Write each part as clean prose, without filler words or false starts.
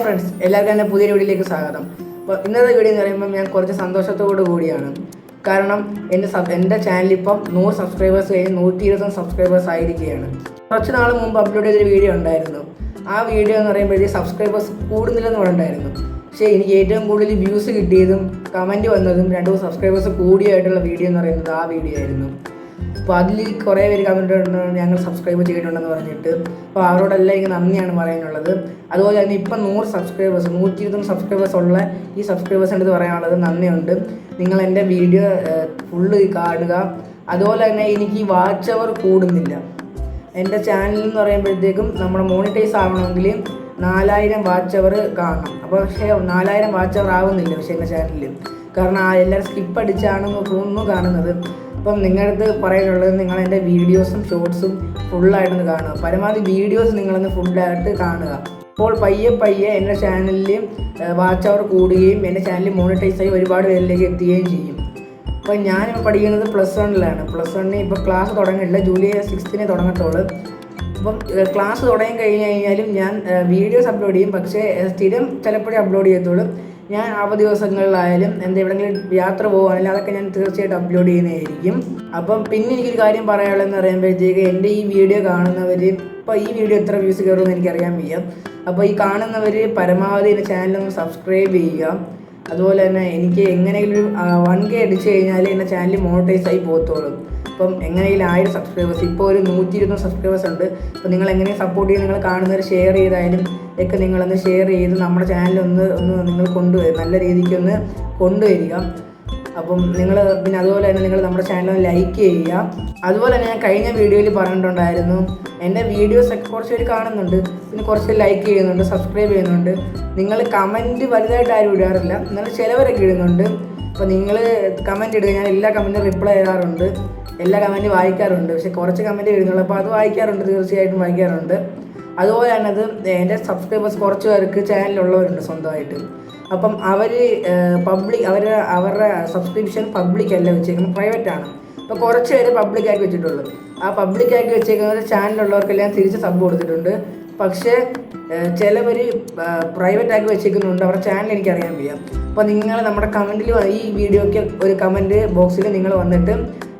Friends, എല്ലാവർക്കും എൻ്റെ പുതിയ വീഡിയോയിലേക്ക് സ്വാഗതം. അപ്പോൾ ഇന്നത്തെ വീഡിയോ എന്ന് പറയുമ്പോൾ ഞാൻ കുറച്ച് സന്തോഷത്തോടു കൂടിയാണ്. കാരണം എൻ്റെ ചാനൽ ഇപ്പം 100 സബ്സ്ക്രൈബേഴ്സ് കഴിഞ്ഞ് 120 സബ്സ്ക്രൈബേഴ്സ് ആയിരിക്കുകയാണ്. കുറച്ച് നാൾ മുമ്പ് അപ്ലോഡ് ചെയ്തൊരു വീഡിയോ ഉണ്ടായിരുന്നു. ആ വീഡിയോ എന്ന് പറയുമ്പോഴേ സബ്സ്ക്രൈബേഴ്സ് കൂടുന്നില്ലെന്ന് പറഞ്ഞിട്ടുണ്ടായിരുന്നു. പക്ഷേ എനിക്ക് ഏറ്റവും കൂടുതൽ വ്യൂസ് കിട്ടിയതും കമൻറ്റ് വന്നതും 2 സബ്സ്ക്രൈബേഴ്സ് കൂടിയായിട്ടുള്ള വീഡിയോ എന്ന് പറയുന്നത് ആ വീഡിയോ ആയിരുന്നു. അപ്പോൾ അതിൽ കുറേ പേര് കമൻറ്റ് ഞങ്ങൾ സബ്സ്ക്രൈബ് ചെയ്തിട്ടുണ്ടെന്ന് പറഞ്ഞിട്ട്. അപ്പോൾ അവരോടെല്ലാം എനിക്ക് നന്ദിയാണ് പറയാനുള്ളത്. അതുപോലെ തന്നെ ഇപ്പം 100 സബ്സ്ക്രൈബേഴ്സ് 120 സബ്സ്ക്രൈബേഴ്സ് ഉള്ള ഈ സബ്സ്ക്രൈബേഴ്സിൻ്റെ അടുത്ത് പറയാനുള്ളത് നന്ദിയുണ്ട്. നിങ്ങൾ എൻ്റെ വീഡിയോ ഫുള്ള് കാണുക. അതുപോലെ തന്നെ എനിക്ക് വാച്ച് അവർ കൂടുന്നില്ല. എൻ്റെ ചാനൽ എന്ന് പറയുമ്പോഴത്തേക്കും നമ്മുടെ മോണിറ്റൈസ് ആവണമെങ്കിൽ 4000 വാച്ച് അവർ കാണണം. അപ്പോൾ പക്ഷേ 4000 വാച്ച് അവർ ആവുന്നില്ല പക്ഷേ എൻ്റെ ചാനലിൽ. കാരണം എല്ലാവരും സ്കിപ്പ് അടിച്ചാണ് തോന്നുന്നു കാണുന്നത്. അപ്പം നിങ്ങളടുത്ത് പറയാനുള്ളത്, നിങ്ങൾ എൻ്റെ വീഡിയോസും ഷോർട്സും ഫുള്ളായിട്ടൊന്ന് കാണുക. പരമാവധി വീഡിയോസ് നിങ്ങളൊന്ന് ഫുള്ളായിട്ട് കാണുക. അപ്പോൾ പയ്യെ എൻ്റെ ചാനലിൽ വാച്ച് അവർ കൂടുകയും എൻ്റെ ചാനൽ മോണിറ്റൈസായി ഒരുപാട് പേരിലേക്ക് എത്തുകയും ചെയ്യും. അപ്പോൾ ഞാനിപ്പോൾ പഠിക്കുന്നത് +1-ലാണ്. +1 ഇപ്പോൾ ക്ലാസ് തുടങ്ങിയിട്ടില്ല, ജൂലൈ 6-ന് തുടങ്ങത്തുള്ളൂ. അപ്പം ക്ലാസ് തുടങ്ങി കഴിഞ്ഞാലും ഞാൻ വീഡിയോസ് അപ്ലോഡ് ചെയ്യും. പക്ഷേ സ്ഥിരം ചിലപ്പോഴേ അപ്ലോഡ് ചെയ്യത്തുള്ളൂ. ഞാൻ അവധി ദിവസങ്ങളിലായാലും എവിടെയെങ്കിലും യാത്ര പോകുകയാണെങ്കിൽ അതൊക്കെ ഞാൻ തീർച്ചയായിട്ടും അപ്ലോഡ് ചെയ്യുന്നതായിരിക്കും. അപ്പം പിന്നെ എനിക്കൊരു കാര്യം പറയാനുള്ളതെന്ന് പറയുമ്പോഴത്തേക്ക്, എൻ്റെ ഈ വീഡിയോ കാണുന്നവർ ഇപ്പോൾ ഈ വീഡിയോ എത്ര വ്യൂസ് കയറുമെന്ന് എനിക്കറിയാൻ വയ്യ. അപ്പോൾ ഈ കാണുന്നവർ പരമാവധി എൻ്റെ ചാനലൊന്ന് സബ്സ്ക്രൈബ് ചെയ്യുക. അതുപോലെ തന്നെ എനിക്ക് എങ്ങനെയെങ്കിലും 1K അടിച്ചു കഴിഞ്ഞാൽ എൻ്റെ ചാനൽ മോണിറ്റൈസായി പോകത്തുള്ളൂ. അപ്പം എങ്ങനെയെങ്കിലും 1000 സബ്സ്ക്രൈബേഴ്സ്, ഇപ്പോൾ ഒരു 120 സബ്സ്ക്രൈബേഴ്സ് ഉണ്ട്. അപ്പോൾ നിങ്ങൾ എങ്ങനെ സപ്പോർട്ട് ചെയ്ത് നിങ്ങൾ കാണുന്നവർ ഷെയർ ചെയ്തായാലും ഒക്കെ നിങ്ങളൊന്ന് ഷെയർ ചെയ്ത് നമ്മുടെ ചാനലൊന്ന് നിങ്ങൾ കൊണ്ടുവരും, നല്ല രീതിക്കൊന്ന് കൊണ്ടുവരിക. അപ്പം നിങ്ങൾ പിന്നെ അതുപോലെ തന്നെ നിങ്ങൾ നമ്മുടെ ചാനൽ ലൈക്ക് ചെയ്യുക. അതുപോലെ തന്നെ ഞാൻ കഴിഞ്ഞ വീഡിയോയിൽ പറഞ്ഞിട്ടുണ്ടായിരുന്നു, എൻ്റെ വീഡിയോസൊക്കെ കുറച്ച് പേര് കാണുന്നുണ്ട്, പിന്നെ കുറച്ച് ലൈക്ക് ചെയ്യുന്നുണ്ട്, സബ്സ്ക്രൈബ് ചെയ്യുന്നുണ്ട്. നിങ്ങൾ കമൻറ്റ് വലുതായിട്ട് ആരും ഇടാറില്ല, എന്നാൽ ചിലവരൊക്കെ ഇടുന്നുണ്ട്. അപ്പോൾ നിങ്ങൾ കമൻറ്റ് ഇടുക, ഞാൻ എല്ലാ കമൻറ്റും റിപ്ലൈ ചെയ്യാറുണ്ട്, എല്ലാ കമൻറ്റും വായിക്കാറുണ്ട്. പക്ഷേ കുറച്ച് കമൻറ്റ് എഴുതുന്നുള്ളൂ, അപ്പോൾ അത് വായിക്കാറുണ്ട്, തീർച്ചയായിട്ടും വായിക്കാറുണ്ട്. അതുപോലെ തന്നെ എൻ്റെ സബ്സ്ക്രൈബേഴ്സ് കുറച്ച് പേർക്ക് ചാനലുള്ളവരുണ്ട് സ്വന്തമായിട്ട്. അപ്പം അവർ അവരുടെ സബ്സ്ക്രിപ്ഷൻ പബ്ലിക്കല്ല വെച്ചേക്കുന്നത്, പ്രൈവറ്റാണ്. അപ്പോൾ കുറച്ച് പേര് പബ്ലിക്കാക്കി വെച്ചിട്ടുള്ളൂ. ആ പബ്ലിക്കാക്കി വെച്ചേക്കുന്നത് ചാനലുള്ളവർക്കെല്ലാം തിരിച്ച് സബ് കൊടുത്തിട്ടുണ്ട്. പക്ഷേ ചിലവർ പ്രൈവറ്റാക്കി വെച്ചേക്കുന്നുണ്ട്, അവരുടെ ചാനൽ എനിക്കറിയാൻ വയ്യ. അപ്പോൾ നിങ്ങൾ നമ്മുടെ കമൻറ്റിൽ ഈ വീഡിയോയ്ക്ക് ഒരു കമൻറ്റ് ബോക്സിൽ നിങ്ങൾ വന്നിട്ട്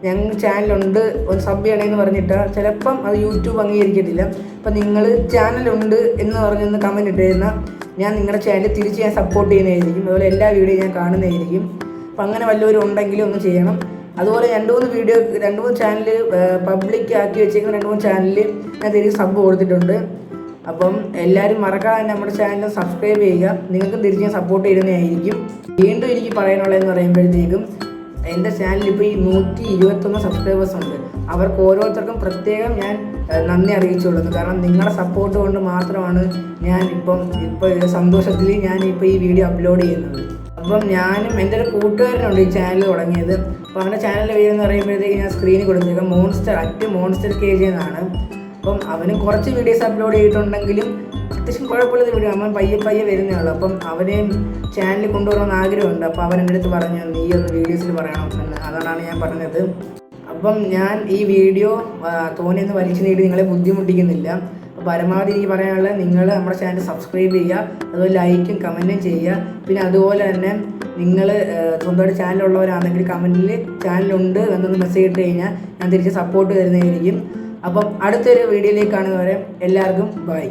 ഞങ്ങൾ ചാനലുണ്ട് ഒന്ന് സബ് ചെയ്യണമെന്ന് പറഞ്ഞിട്ട് ചിലപ്പം അത് യൂട്യൂബ് അംഗീകരിക്കത്തില്ല. അപ്പം നിങ്ങൾ ചാനലുണ്ട് എന്ന് പറഞ്ഞൊന്ന് കമൻറ്റ് ഇട്ടിരുന്നാൽ ഞാൻ നിങ്ങളുടെ ചാനൽ തിരിച്ച് ഞാൻ സപ്പോർട്ട് ചെയ്യുന്നതായിരിക്കും. അതുപോലെ എല്ലാ വീഡിയോയും ഞാൻ കാണുന്നതായിരിക്കും. അപ്പം അങ്ങനെ വല്ലവരും ഉണ്ടെങ്കിലും ഒന്ന് ചെയ്യണം. അതുപോലെ 2-3 ചാനൽ പബ്ലിക് ആക്കി വെച്ചേക്കുന്ന 2-3 ചാനലിൽ ഞാൻ തിരിച്ച് സബ് കൊടുത്തിട്ടുണ്ട്. അപ്പം എല്ലാവരും മറക്കാതെ നമ്മുടെ ചാനൽ സബ്സ്ക്രൈബ് ചെയ്യുക. നിങ്ങൾക്കും തിരിച്ച് ഞാൻ സപ്പോർട്ട് ചെയ്യുന്നതായിരിക്കും. വീണ്ടും എനിക്ക് പറയാനുള്ളതെന്ന് പറയുമ്പോഴത്തേക്കും, എൻ്റെ ചാനലിൽ ഇപ്പോൾ ഈ 121 സബ്സ്ക്രൈബേഴ്സ് ഉണ്ട്. അവർക്ക് ഓരോരുത്തർക്കും പ്രത്യേകം ഞാൻ നന്ദി അറിയിച്ചുകൊള്ളുന്നു. കാരണം നിങ്ങളുടെ സപ്പോർട്ട് കൊണ്ട് മാത്രമാണ് ഞാൻ ഇപ്പോൾ സന്തോഷത്തിൽ ഞാനിപ്പോൾ ഈ വീഡിയോ അപ്ലോഡ് ചെയ്യുന്നത്. അപ്പം ഞാനും എൻ്റെ ഒരു കൂട്ടുകാരനുണ്ട് ഈ ചാനൽ തുടങ്ങിയത്. അപ്പോൾ അവൻ്റെ ചാനലിൻ്റെ പേര് എന്ന് പറയുമ്പോഴത്തേക്ക് ഞാൻ സ്ക്രീനിൽ കൊടുത്തേക്കാം, മോൺസ്റ്റർ KJ എന്നാണ്. അപ്പം അവനും കുറച്ച് വീഡിയോസ് അപ്ലോഡ് ചെയ്തിട്ടുണ്ടെങ്കിലും അത്യാവശ്യം കുഴപ്പമില്ലാത്ത വീഡിയോ, അവൻ പയ്യെ വരുന്നേ ഉള്ളൂ. അപ്പം അവനെയും ചാനലിൽ കൊണ്ടുവരണമെന്ന് ആഗ്രഹമുണ്ട്. അപ്പോൾ അവൻ എൻ്റെ അടുത്ത് പറഞ്ഞു, നീ ഒന്ന് വീഡിയോസിൽ പറയണം എന്ന്. അതാണ് ഞാൻ പറഞ്ഞത്. അപ്പം ഞാൻ ഈ വീഡിയോ തോന്നിയൊന്ന് വലിച്ചു നീട്ടി നിങ്ങളെ ബുദ്ധിമുട്ടിക്കുന്നില്ല. അപ്പോൾ പരമാവധി എനിക്ക് പറയാനുള്ളത്, നിങ്ങൾ നമ്മുടെ ചാനൽ സബ്സ്ക്രൈബ് ചെയ്യുക, അതുപോലെ ലൈക്കും കമൻറ്റും ചെയ്യുക. പിന്നെ അതുപോലെ തന്നെ നിങ്ങൾ സ്വന്തമായിട്ട് ചാനലുള്ളവരാണെങ്കിൽ കമൻറ്റിൽ ചാനലുണ്ട് എന്നൊന്ന് മെസ്സേജ് ഇട്ട് കഴിഞ്ഞാൽ ഞാൻ തിരിച്ച് സപ്പോർട്ട് തരുന്നതായിരിക്കും. അപ്പം അടുത്തൊരു വീഡിയോയിലേക്ക് കാണുന്നവരെ എല്ലാവർക്കും ബൈ.